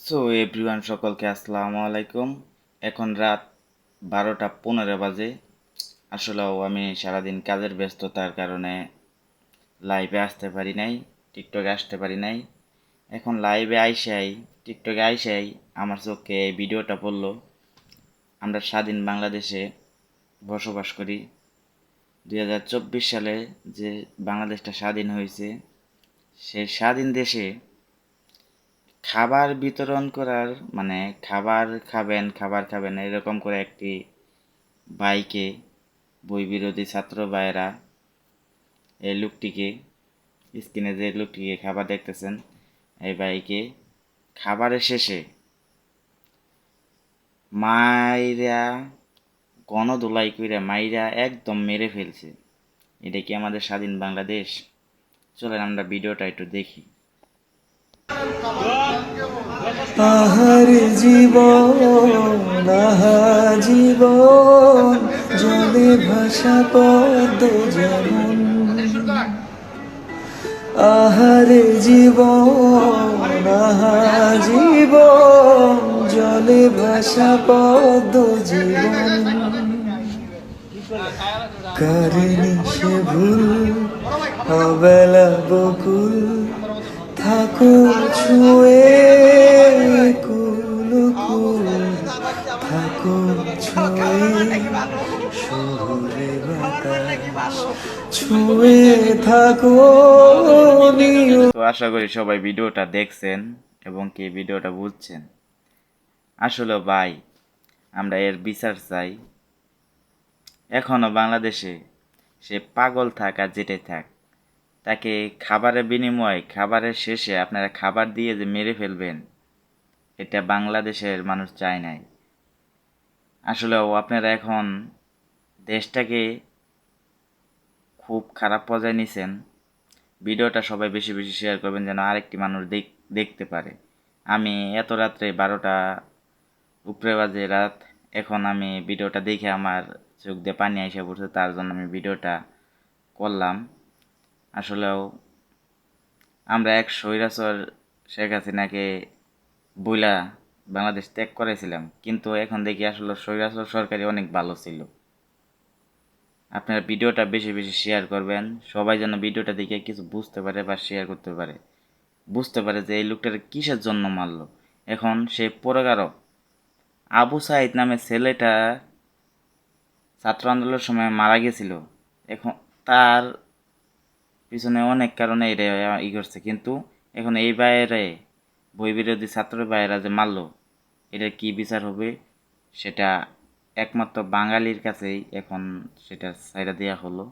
So everyone, সকলকে আসসালামু আলাইকুম। এখন রাত 12টা 15 বাজে। আসলেও আমি সারাদিন কাজের ব্যস্ততার কারণে লাইভে আসতে পারি নাই, টিকটকে আসতে পারি নাই। এখন লাইভে আইসাই, টিকটকে আইসাই আমার চোখে এই ভিডিওটা পড়লো। আমরা স্বাধীন বাংলাদেশে বসবাস করি। 2024 সালে যে বাংলাদেশটা স্বাধীন হয়েছে, সেই স্বাধীন দেশে খাবার বিতরণ করার মানে খাবার খাবেন এরকম করে একটি ভাইকে বই বিরোধী ছাত্র ভাইয়েরা এই লোকটিকে স্ক্রিনে যে লোকটিকে খাবার দেখতেছেন, এই ভাইকে খাবারের শেষে মাইরা গণধোলাই কইরা মাইরা একদম মেরে ফেলছে। এটা কি আমাদের স্বাধীন বাংলাদেশ? চলেন আমরা ভিডিওটা একটু দেখি। আহার জীবন আহা জীবন জলে ভাসা পদ্ম যেমন আহার জীবন আহা জীবন জলে ভাসা পদ্ম জীবন কারণে সে ভুল অবেলা বকুল থাকো ছুঁয়ে কুল কুল থাকো ছুঁয়ে শহুরে বাতাস ছুঁয়ে থাকো নিও। তো আশা করি সবাই ভিডিওটা দেখছেন এবং কি ভিডিওটা বুঝছেন। আসলে ভাই, আমরা এর বিচার চাই। এখনো বাংলাদেশে সে পাগল থাক আর যেটাই থাক, তাকে খাবারের বিনিময়ে খাবারের শেষে আপনারা খাবার দিয়ে যে মেরে ফেলবেন, এটা বাংলাদেশের মানুষ চায় নাই। আসলেও আপনারা এখন দেশটাকে খুব খারাপ পর্যায়ে নিছেন। ভিডিওটা সবাই বেশি বেশি শেয়ার করবেন যেন আরেকটি মানুষ দেখতে পারে। আমি এত রাত্রে 12টা উপরে বাজে রাত, এখন আমি ভিডিওটা দেখে আমার চোখ দিয়ে পানি এসে পড়ছে, তার জন্য আমি ভিডিওটা করলাম। আসলেও আমরা এক স্বৈরাচার শেখ হাসিনাকে বইলা বাংলাদেশ ত্যাগ করেছিলাম, কিন্তু এখন দেখি আসলে স্বৈরাচার সরকারই অনেক ভালো ছিল। আপনারা ভিডিওটা বেশি বেশি শেয়ার করবেন, সবাই যেন ভিডিওটা দেখে কিছু বুঝতে পারে বা শেয়ার করতে পারে, বুঝতে পারে যে এই লোকটার কিসের জন্য মারলো। এখন সে প্রতারক আবু সাইদ নামে ছেলেটা ছাত্র আন্দোলনের সময় মারা গেছিল। এখন তার পিছনে অনেক কারণে এটা করছে, কিন্তু এখন এই বাইরে বই বিরোধী ছাত্র ভাইয়েরা যে মারলো, এটার কি বিচার হবে সেটা একমাত্র বাঙালির কাছেই এখন সেটা ছাইড়া দেওয়া হলো।